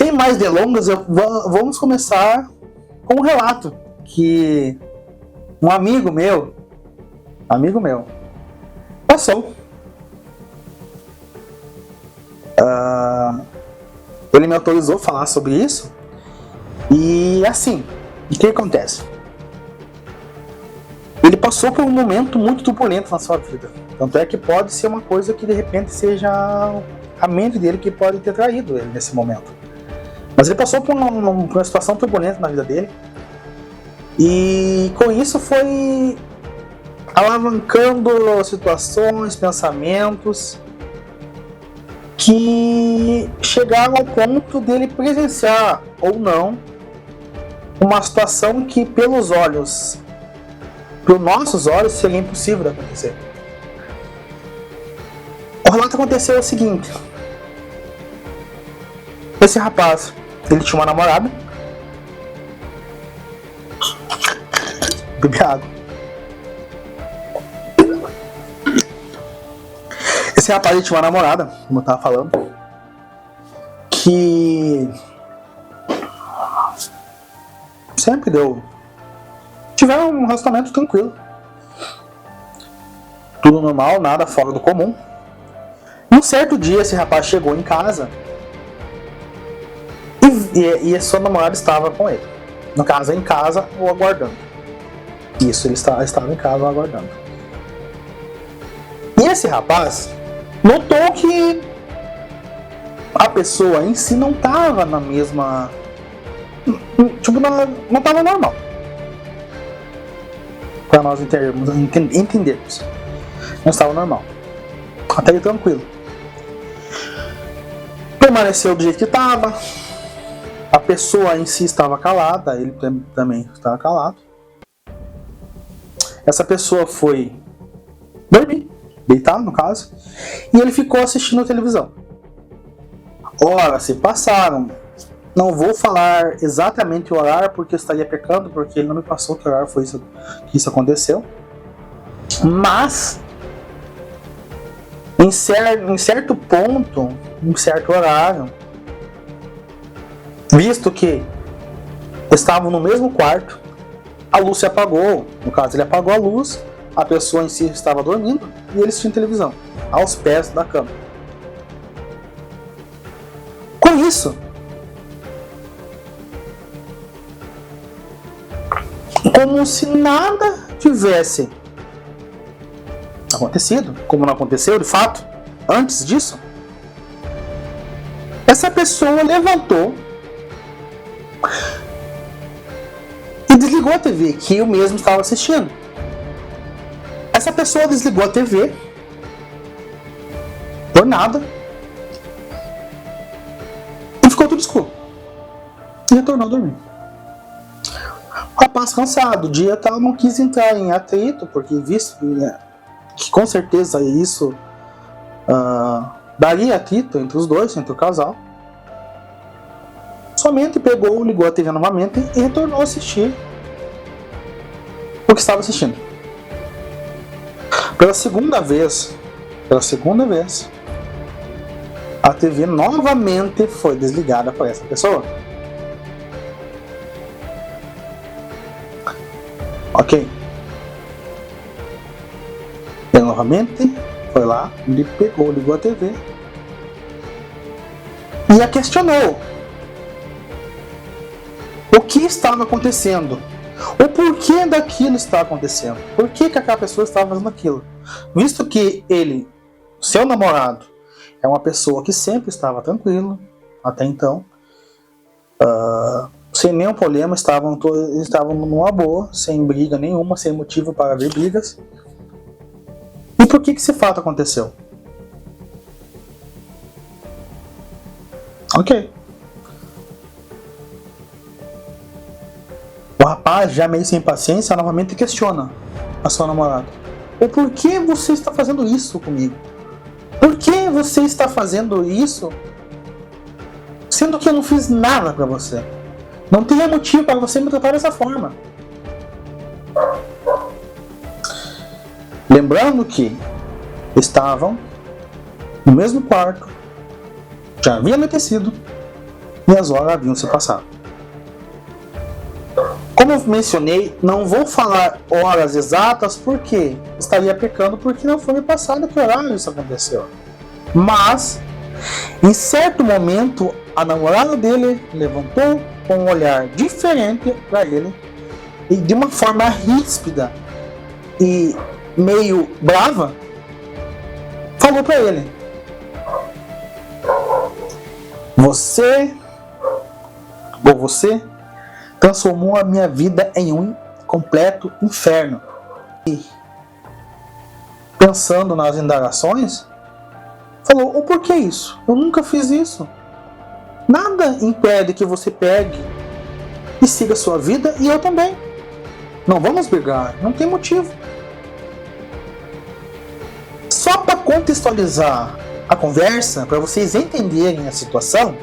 Sem mais delongas, vamos começar com um relato que um amigo meu passou. Ele me autorizou a falar sobre isso. E assim, o que acontece? Ele passou por um momento muito turbulento na sua vida. Tanto é que pode ser uma coisa que de repente seja a mente dele que pode ter traído ele nesse momento. Mas ele passou por uma situação turbulenta na vida dele. E com isso foi alavancando situações, pensamentos que chegaram ao ponto dele presenciar ou não uma situação que pelos nossos olhos seria impossível de acontecer. O relato aconteceu o seguinte: esse rapaz, ele tinha uma namorada. Beber água. Esse rapaz, ele tinha uma namorada, como eu tava falando, que sempre tiveram um relacionamento tranquilo, tudo normal, nada fora do comum. Um certo dia esse rapaz chegou em casa e a sua namorada estava com ele. No caso, em casa ou aguardando. Isso, ele estava em casa ou aguardando. E esse rapaz notou que a pessoa em si não estava na mesma... Tipo, não estava normal. Para nós entendermos. Não estava normal. Até aí tranquilo. Permaneceu do jeito que estava. A pessoa em si estava calada. Ele também estava calado. Essa pessoa foi dormir, deitado no caso. E ele ficou assistindo a televisão. Horas se passaram. Não vou falar exatamente o horário porque eu estaria pecando, porque ele não me passou que horário foi isso, que isso aconteceu. Mas em certo ponto, em certo horário, visto que estavam no mesmo quarto, a luz se apagou. No caso, ele apagou a luz, a pessoa em si estava dormindo e eles tinham televisão aos pés da cama. Com isso, como se nada tivesse acontecido, como não aconteceu de fato antes disso, essa pessoa levantou e desligou a TV que eu mesmo estava assistindo. Essa pessoa desligou a TV por nada e ficou tudo escuro e retornou a dormir. O rapaz cansado, o dia tal, não quis entrar em atrito, porque visto que com certeza isso daria atrito entre os dois, entre o casal. Somente pegou, ligou a TV novamente e retornou a assistir o que estava assistindo. Pela segunda vez, a TV novamente foi desligada por essa pessoa. Ok. Ele novamente foi lá, ele pegou, ligou a TV e a questionou o que estava acontecendo, o porquê daquilo estava acontecendo, por que aquela pessoa estava fazendo aquilo, visto que ele, seu namorado, é uma pessoa que sempre estava tranquilo até então, sem nenhum problema, estavam numa boa, sem briga nenhuma, sem motivo para haver brigas. E por que esse fato aconteceu? Ok. O rapaz, já meio sem paciência, novamente questiona a sua namorada: o porquê você está fazendo isso comigo? Por que você está fazendo isso sendo que eu não fiz nada para você? Não tem motivo para você me tratar dessa forma. Lembrando que estavam no mesmo quarto, já havia anoitecido, Minhas horas haviam se passado. Como eu mencionei, não vou falar horas exatas porque estaria pecando, porque não foi me passado que horário isso aconteceu. Mas, em certo momento, a namorada dele levantou com um olhar diferente para ele e de uma forma ríspida e meio brava, falou para ele: você transformou a minha vida em um completo inferno. E, pensando nas indagações, falou: o porquê isso? Eu nunca fiz isso. Nada impede que você pegue e siga a sua vida, e eu também. Não vamos brigar, não tem motivo. Só para contextualizar a conversa, para vocês entenderem a situação,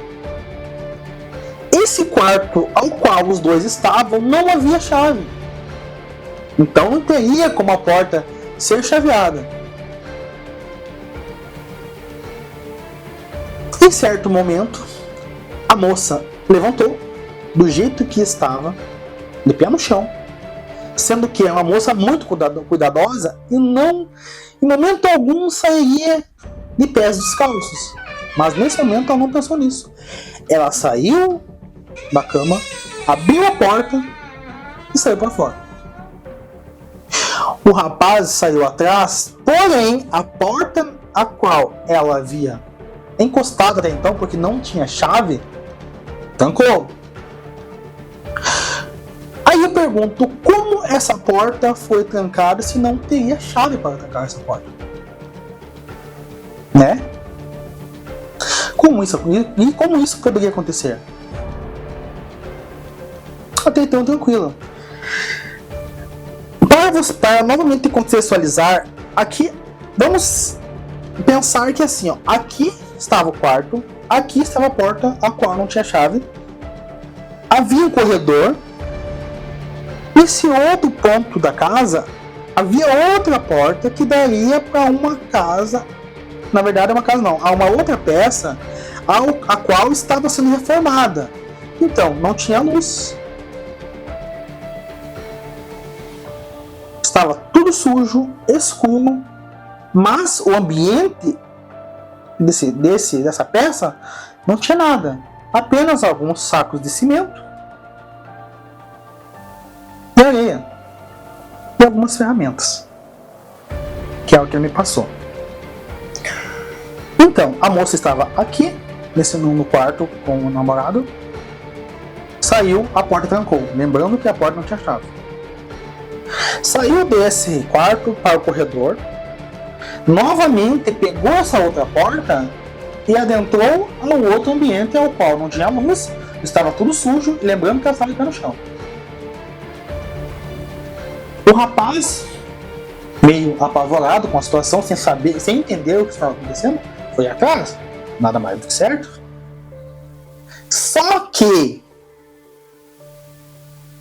esse quarto ao qual os dois estavam não havia chave. Então não teria como a porta ser chaveada. Em certo momento, a moça levantou do jeito que estava, de pé no chão, sendo que é uma moça muito cuidadosa e não, em momento algum, sairia de pés descalços. Mas nesse momento ela não pensou nisso. Ela saiu da cama, abriu a porta e saiu para fora. O rapaz saiu atrás, porém a porta a qual ela havia encostado até então, porque não tinha chave, trancou. Aí eu pergunto, como essa porta foi trancada se não teria chave para trancar essa porta? Né? Como isso poderia acontecer? Até então tranquilo. Para novamente contextualizar, aqui vamos pensar que assim, ó, aqui estava o quarto, aqui estava a porta a qual não tinha chave, havia um corredor. Nesse outro ponto da casa havia outra porta que daria para uma casa, na verdade uma casa não, a uma outra peça a qual estava sendo reformada. Então não tinha luz, estava tudo sujo, escuro, mas o ambiente dessa peça não tinha nada, apenas alguns sacos de cimento e areia e algumas ferramentas, que é o que ele me passou. Então a moça estava aqui no quarto com o namorado, saiu, a porta trancou, lembrando que a porta não tinha chave. Saiu desse quarto para o corredor, novamente pegou essa outra porta e adentrou ao outro ambiente ao qual não tinha luz, estava tudo sujo, lembrando que ela estava de pé no chão. O rapaz, meio apavorado com a situação, sem entender o que estava acontecendo, foi atrás, nada mais do que certo. Só que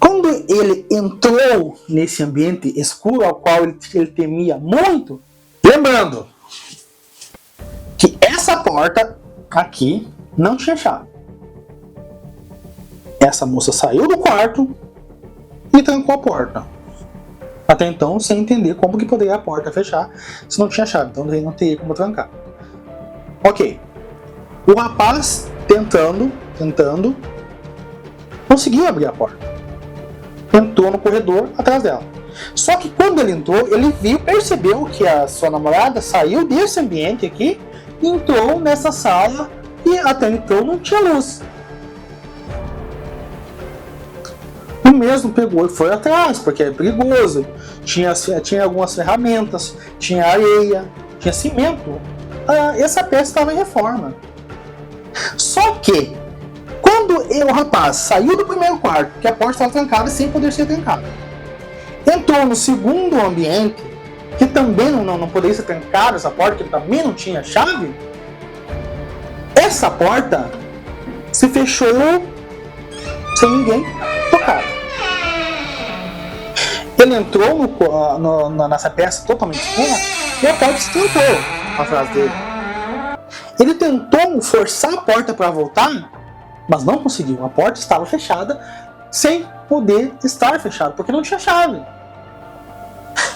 quando ele entrou nesse ambiente escuro ao qual ele temia muito, lembrando que essa porta aqui não tinha chave. Essa moça saiu do quarto e trancou a porta. Até então, sem entender como que poderia a porta fechar se não tinha chave, então não teria como trancar. Ok. O rapaz tentando, conseguiu abrir a porta. Entrou no corredor atrás dela. Só que quando ele entrou, ele percebeu que a sua namorada saiu desse ambiente aqui, entrou nessa sala e até então não tinha luz. O mesmo pegou e foi atrás, porque é perigoso. Tinha algumas ferramentas, tinha areia, tinha cimento. Essa peça estava em reforma. Só que quando o rapaz saiu do primeiro quarto, que a porta estava trancada sem poder ser trancada, entrou no segundo ambiente, que também não poderia ser trancada, essa porta que também não tinha chave, essa porta se fechou sem ninguém tocar. Ele entrou nessa peça totalmente escura e a porta se trancou atrás dele. Ele tentou forçar a porta para voltar, mas não conseguiu. A porta estava fechada sem poder estar fechada, porque não tinha chave.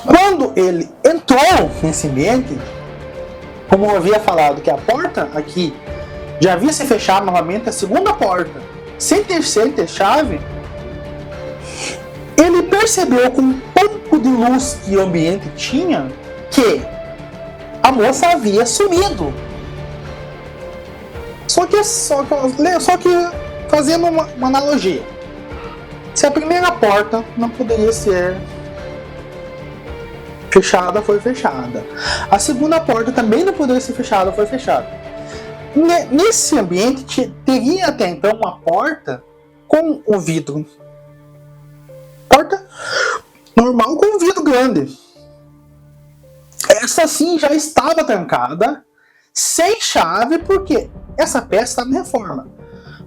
Quando ele entrou nesse ambiente, como eu havia falado, que a porta aqui já havia se fechado novamente, a segunda porta, sem ter chave, ele percebeu com um pouco de luz que o ambiente tinha, que a moça havia sumido. Só que fazendo uma analogia, se a primeira porta não poderia ser fechada, foi fechada. A segunda porta também não poderia ser fechada, foi fechada. Nesse ambiente teria até então uma porta com o vidro. Porta normal com um vidro grande. Essa sim já estava trancada, sem chave, porque essa peça estava em reforma.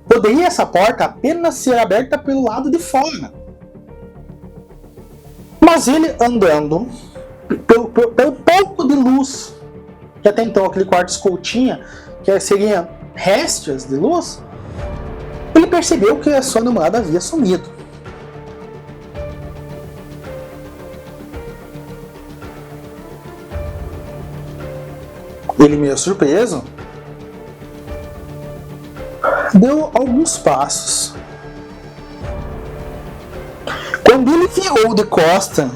Poderia essa porta apenas ser aberta pelo lado de fora. Mas ele andando pelo pouco de luz que até então aquele quarto escuro tinha, que seriam restos de luz, ele percebeu que a sua namorada havia sumido. Ele, meio surpreso, deu alguns passos. Quando ele virou de costa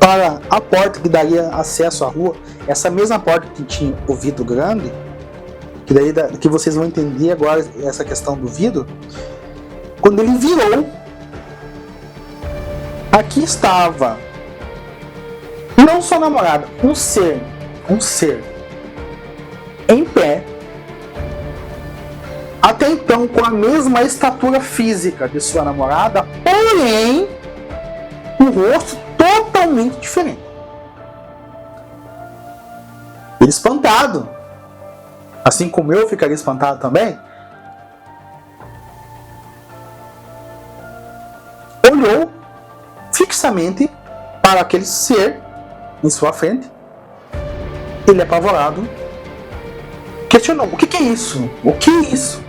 para a porta que daria acesso à rua, essa mesma porta que tinha o vidro grande, que vocês vão entender agora essa questão do vidro, quando ele virou, aqui estava não sua namorada, um ser em pé, até então com a mesma estatura física de sua namorada, porém um rosto totalmente diferente. Ele espantado, assim como eu ficaria espantado também, olhou fixamente para aquele ser em sua frente. Ele, apavorado, questionou: o que é isso? O que é isso?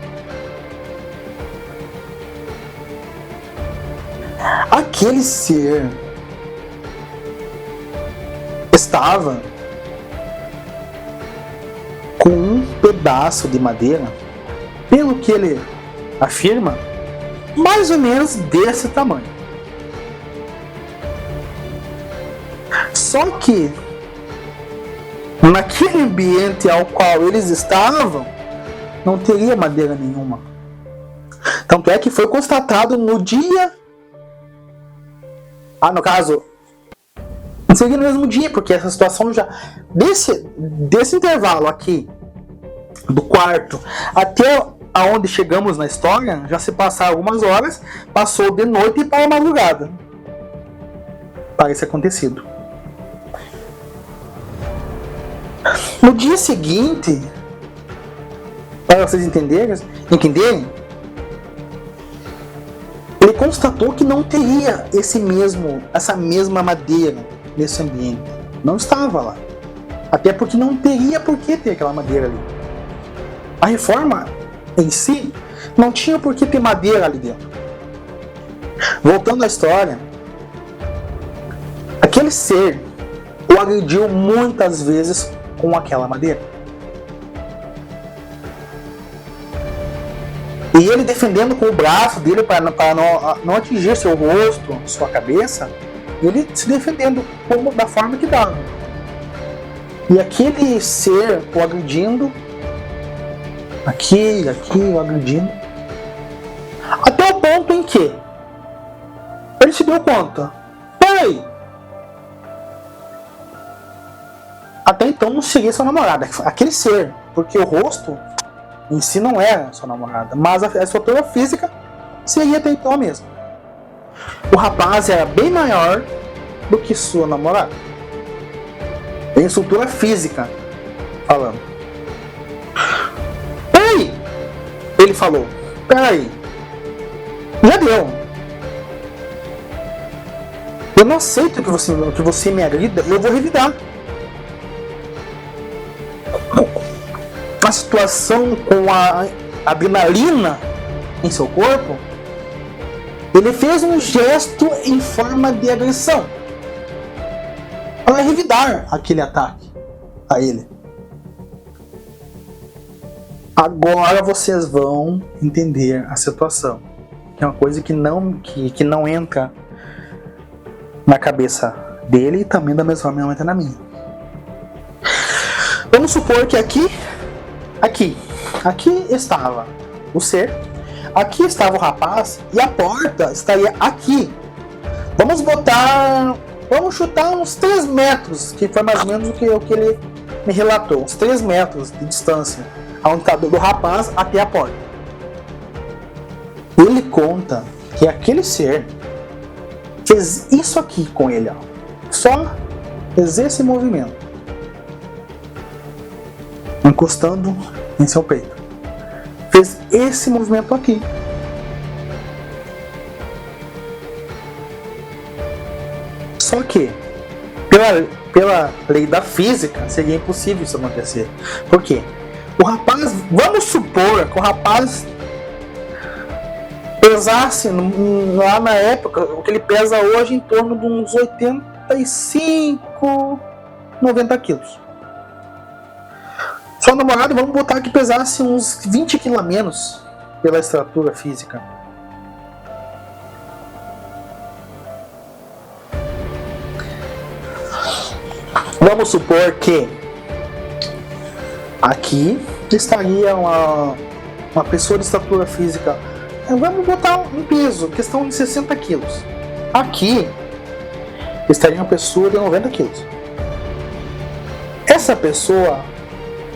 Aquele ser estava com um pedaço de madeira, pelo que ele afirma, mais ou menos desse tamanho. Só que naquele ambiente ao qual eles estavam, não teria madeira nenhuma. Tanto é que foi constatado no dia... no caso, não seria no mesmo dia, porque essa situação já... Desse intervalo aqui, do quarto, até aonde chegamos na história, já se passaram algumas horas, passou de noite para a madrugada. Parece acontecido. No dia seguinte, para vocês entenderem, ele constatou que não teria essa mesma madeira nesse ambiente. Não estava lá. Até porque não teria por que ter aquela madeira ali. A reforma em si não tinha por que ter madeira ali dentro. Voltando à história, aquele ser o agrediu muitas vezes com aquela madeira. E ele defendendo com o braço dele para não atingir seu rosto, sua cabeça, ele se defendendo da forma que dava. E aquele ser o agredindo, aqui, o agredindo, até o ponto em que ele se deu conta: peraí, até então não seria sua namorada, aquele ser, porque o rosto em si não era sua namorada, mas a estrutura física seria até então a mesma. O rapaz era bem maior do que sua namorada, em estrutura física falando. Peraí, ele falou, peraí, já deu. Eu não aceito que você me agrida, eu vou revidar. A situação com adrenalina em seu corpo, ele fez um gesto em forma de agressão para revidar aquele ataque a ele. Agora vocês vão entender a situação. É uma coisa que não entra na cabeça dele e também da mesma forma não entra na minha. Vamos supor que aqui estava o ser, aqui estava o rapaz e a porta estaria aqui. Vamos chutar uns 3 metros, que foi mais ou menos o que ele me relatou, uns 3 metros de distância onde está do rapaz até a porta. Ele conta que aquele ser fez isso aqui com ele, ó. Só fez esse movimento, encostando em seu peito. Fez esse movimento aqui. Só que, pela lei da física, seria impossível isso acontecer. Por quê? O rapaz, vamos supor que o rapaz pesasse lá na época, o que ele pesa hoje em torno de uns 85, 90 quilos. Sua namorada, vamos botar que pesasse uns 20 quilos a menos pela estrutura física. Vamos supor que aqui estaria uma pessoa de estatura física, vamos botar um peso, questão de 60 quilos. Aqui estaria uma pessoa de 90 quilos. Essa pessoa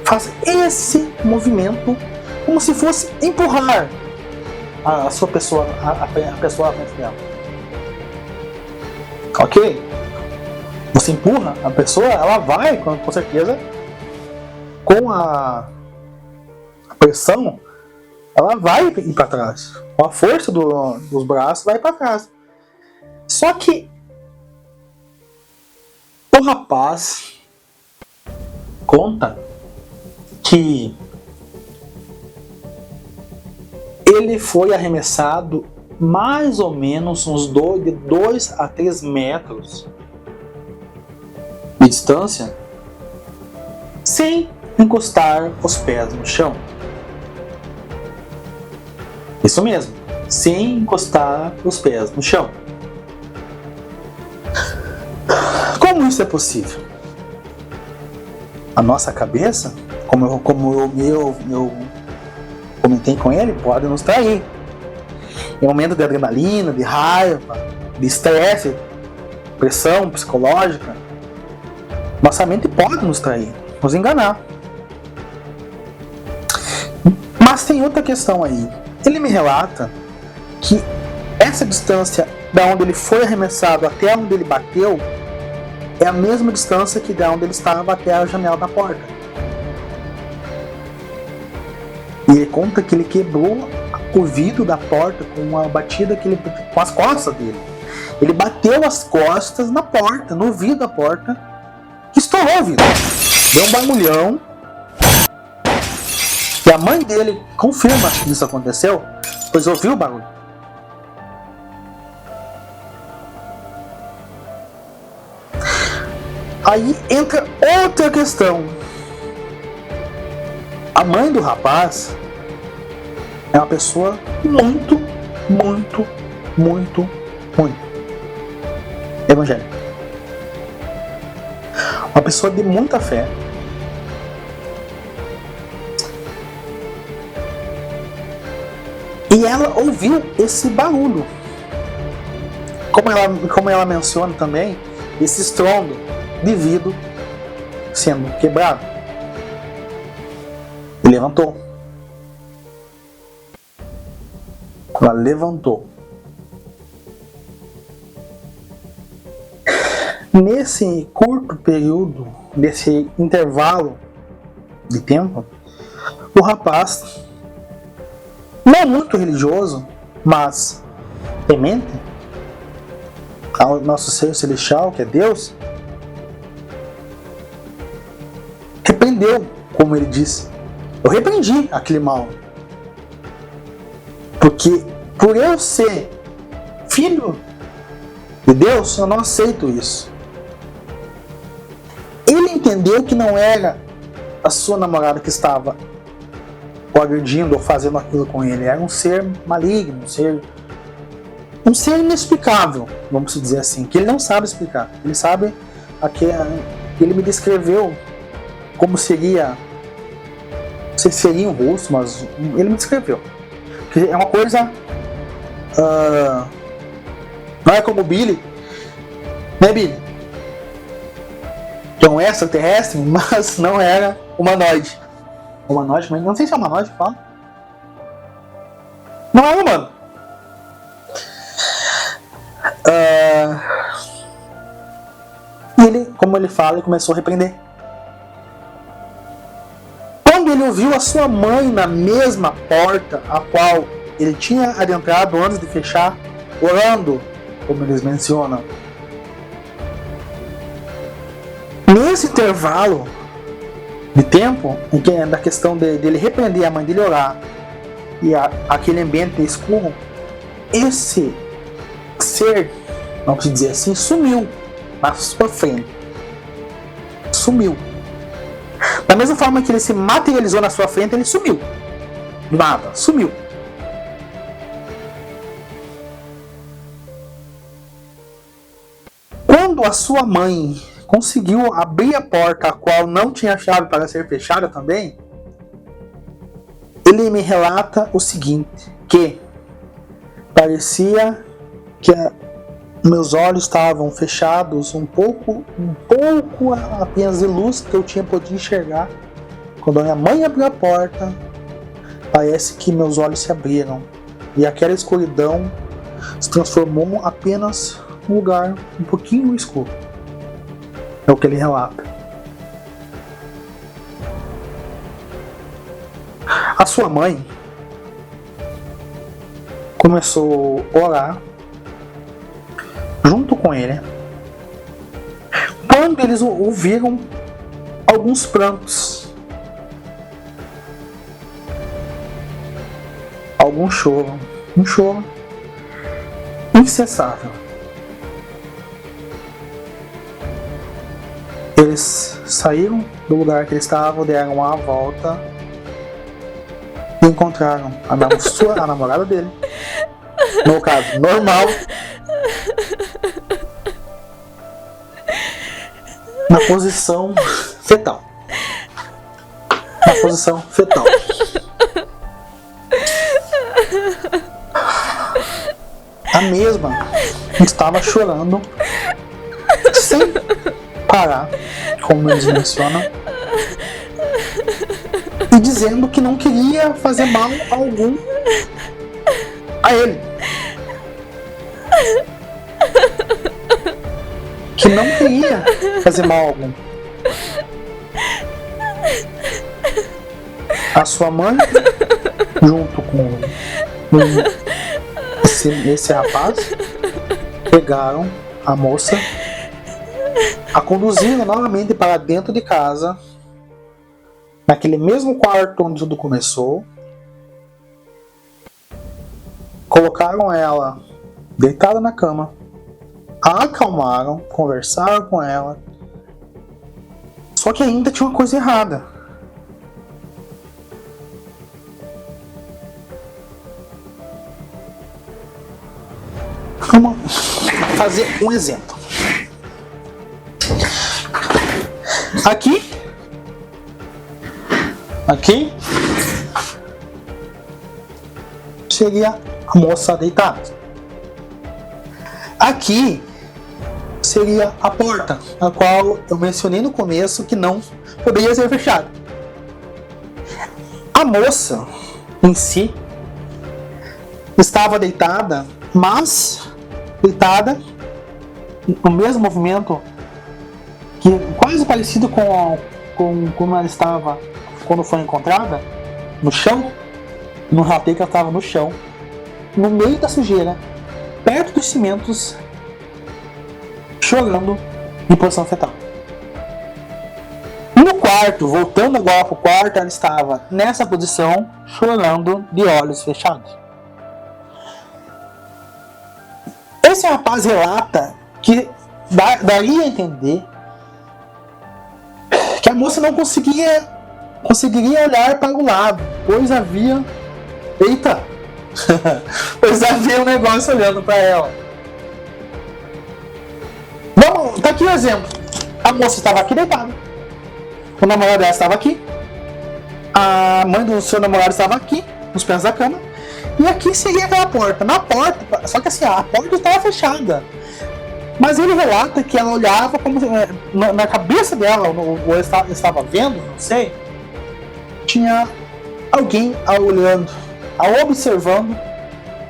faz esse movimento como se fosse empurrar a sua pessoa, a pessoa à frente dela. Ok? Você empurra a pessoa, ela vai com certeza, com a pressão, ela vai ir para trás. Com a força dos braços, vai para trás. Só que o rapaz conta que ele foi arremessado mais ou menos uns 2 a 3 metros de distância, sem encostar os pés no chão. Isso mesmo, sem encostar os pés no chão. Como isso é possível? A nossa cabeça, como eu comentei com ele, pode nos trair. Em momento de adrenalina, de raiva, de estresse, pressão psicológica, nossa mente pode nos trair, nos enganar. Mas tem outra questão aí. Ele me relata que essa distância da onde ele foi arremessado até onde ele bateu é a mesma distância que da onde ele estava até a janela da porta. E ele conta que ele quebrou o vidro da porta com uma batida com as costas dele. Ele bateu as costas na porta, no vidro da porta, que estourou o vidro. Deu um bagulhão. E a mãe dele confirma que isso aconteceu, pois ouviu o barulho. Aí entra outra questão. A mãe do rapaz é uma pessoa muito evangélica. Uma pessoa de muita fé. E ela ouviu esse barulho. Como ela menciona também, esse estrondo de vidro sendo quebrado. E levantou. Ela levantou. Nesse curto período, nesse intervalo de tempo, o rapaz, não muito religioso, mas temente ao nosso ser celestial, que é Deus, repreendeu, como ele disse. Eu repreendi aquele mal. Porque por eu ser filho de Deus, eu não aceito isso. Ele entendeu que não era a sua namorada que estava o agredindo ou fazendo aquilo com ele. Era um ser maligno, um ser inexplicável, vamos dizer assim, que ele não sabe explicar. Ele sabe ele me descreveu como seria, não sei se seria um rosto, mas ele me descreveu. Que é uma coisa, não é como o Billy, né, Billy? Que é um extraterrestre, mas não era humanoide. Humanoide, mas não sei se é humanoide que fala. Não é humano. Ele, como ele fala, ele começou a repreender. Quando ele ouviu a sua mãe na mesma porta a qual ele tinha adentrado antes de fechar, orando, como eles mencionam. Nesse intervalo de tempo, em que é da questão dele repreender a mãe dele, orar, e aquele ambiente escuro, esse ser, vamos dizer assim, sumiu na sua frente. Sumiu. Da mesma forma que ele se materializou na sua frente, ele sumiu. Do nada, sumiu. Quando a sua mãe conseguiu abrir a porta, a qual não tinha chave para ser fechada também, ele me relata o seguinte, que parecia que meus olhos estavam fechados um pouco apenas de luz que eu tinha podido enxergar. Quando a minha mãe abriu a porta, parece que meus olhos se abriram e aquela escuridão se transformou apenas um lugar um pouquinho escuro. É o que ele relata. A sua mãe começou a orar junto com ele. Quando eles ouviram alguns prantos, algum choro, um choro incessável. Eles saíram do lugar que eles estavam, deram a volta e encontraram a namorada dele, no caso normal, na posição fetal. Na posição fetal. A mesma estava chorando sem parar, como eles mencionam, e dizendo que não queria fazer mal algum a ele. Que não queria fazer mal algum. A sua mãe, junto com esse rapaz, pegaram a moça, a conduziram novamente para dentro de casa, naquele mesmo quarto onde tudo começou, colocaram ela deitada na cama, a acalmaram, conversaram com ela, só que ainda tinha uma coisa errada. Vamos fazer um exemplo. Aqui seria a moça deitada. Aqui seria a porta, a qual eu mencionei no começo que não poderia ser fechada. A moça em si estava deitada, mas deitada no mesmo movimento que quase parecido com como ela estava quando foi encontrada, no chão. No relatei que ela estava no chão, no meio da sujeira, perto dos cimentos, chorando em posição fetal. No quarto, voltando agora para o quarto, ela estava nessa posição, chorando de olhos fechados. esse rapaz relata que daria a entender que a moça não conseguiria olhar para o lado, pois havia... Eita! Pois havia um negócio olhando para ela. Vamos, tá aqui o exemplo. A moça estava aqui deitada. O namorado dela estava aqui. A mãe do seu namorado estava aqui, nos pés da cama. E aqui seria aquela porta. Na porta, só que assim, a porta estava fechada. Mas ele relata que ela olhava como na cabeça dela, ou estava vendo, não sei, tinha alguém a olhando, a observando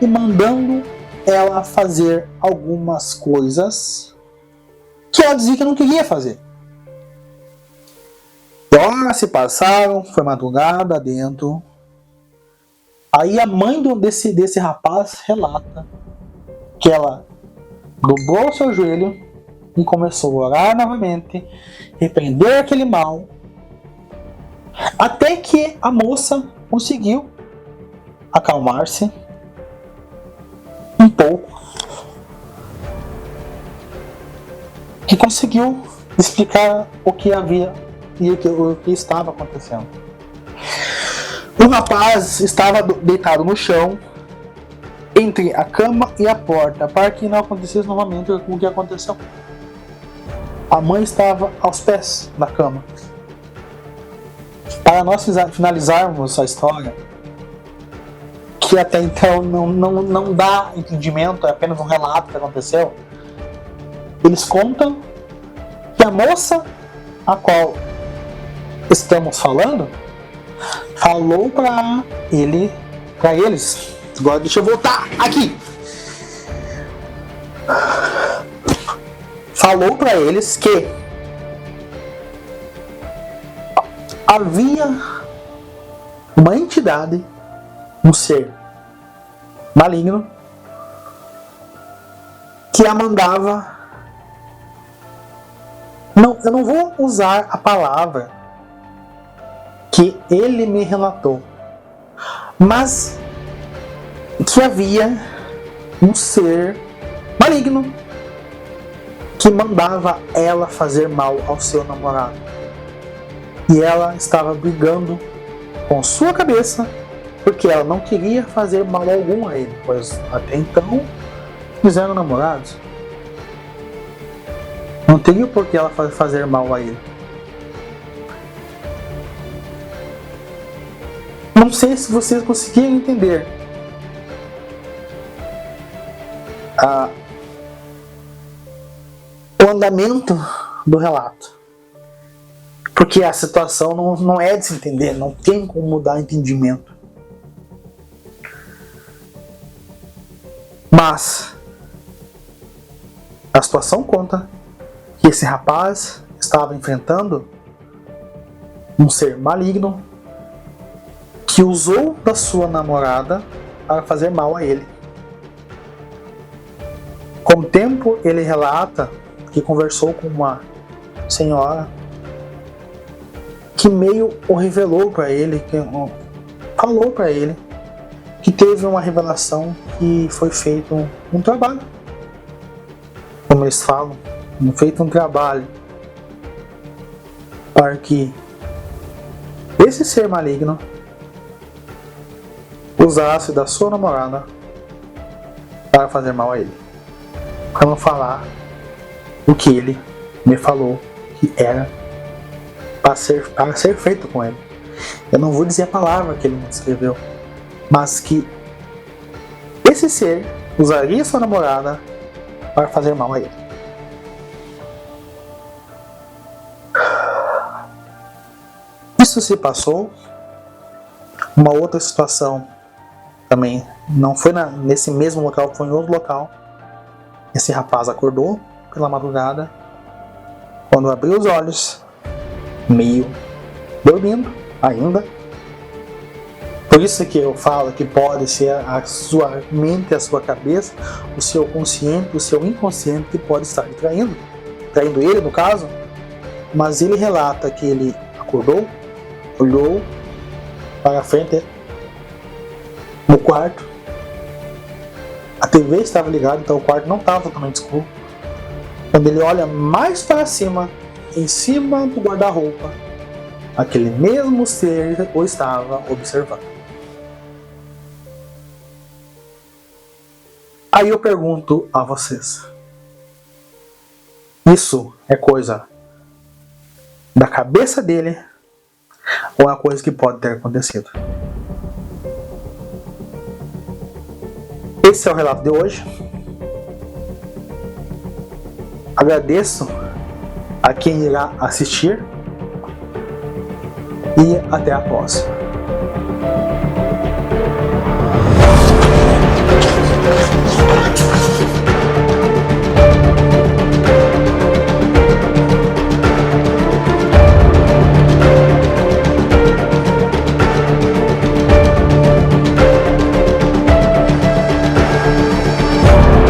e mandando ela fazer algumas coisas que ela dizia que não queria fazer. Horas se passaram, foi madrugada dentro. Aí a mãe desse rapaz relata que ela dobrou o seu joelho e começou a orar novamente, repreender aquele mal, até que a moça conseguiu acalmar-se um pouco e conseguiu explicar o que havia e o que estava acontecendo. O rapaz estava deitado no chão entre a cama e a porta, para que não acontecesse novamente o que aconteceu. A mãe estava aos pés da cama. Para nós finalizarmos a história, que até então não dá entendimento, é apenas um relato que aconteceu, eles contam que a moça a qual estamos falando falou para eles. Agora deixa eu voltar aqui. Falou para eles que havia uma entidade, um ser maligno, que a mandava. Não, eu não vou usar a palavra que ele me relatou, mas que havia um ser maligno que mandava ela fazer mal ao seu namorado. E ela estava brigando com sua cabeça porque ela não queria fazer mal algum a ele, pois até então eles eram namorados. Não teria por que ela fazer mal a ele. Não sei se vocês conseguiram entender o andamento do relato. Porque a situação não é de se entender, não tem como mudar entendimento. Mas a situação conta que esse rapaz estava enfrentando um ser maligno que usou da sua namorada para fazer mal a ele. Com o tempo, ele relata que conversou com uma senhora que meio o revelou para ele, que falou para ele que teve uma revelação que foi feito um trabalho, como eles falam, feito um trabalho para que esse ser maligno usasse da sua namorada para fazer mal a ele. Para não falar o que ele me falou que era para ser feito com ele. Eu não vou dizer a palavra que ele me descreveu, mas que esse ser usaria sua namorada para fazer mal a ele. Isso se passou. Uma outra situação também não foi nesse mesmo local, foi em outro local. Esse rapaz acordou pela madrugada, quando abriu os olhos, meio dormindo ainda. Por isso que eu falo que pode ser a sua mente, a sua cabeça, o seu consciente, o seu inconsciente que pode estar traindo ele no caso. Mas ele relata que ele acordou, olhou para frente no quarto, TV estava ligada, então o quarto não estava totalmente escuro. Quando ele olha mais para cima, em cima do guarda-roupa, aquele mesmo ser o estava observando. Aí eu pergunto a vocês: isso é coisa da cabeça dele ou é uma coisa que pode ter acontecido? Esse é o relato de hoje. Agradeço a quem irá assistir e até a próxima.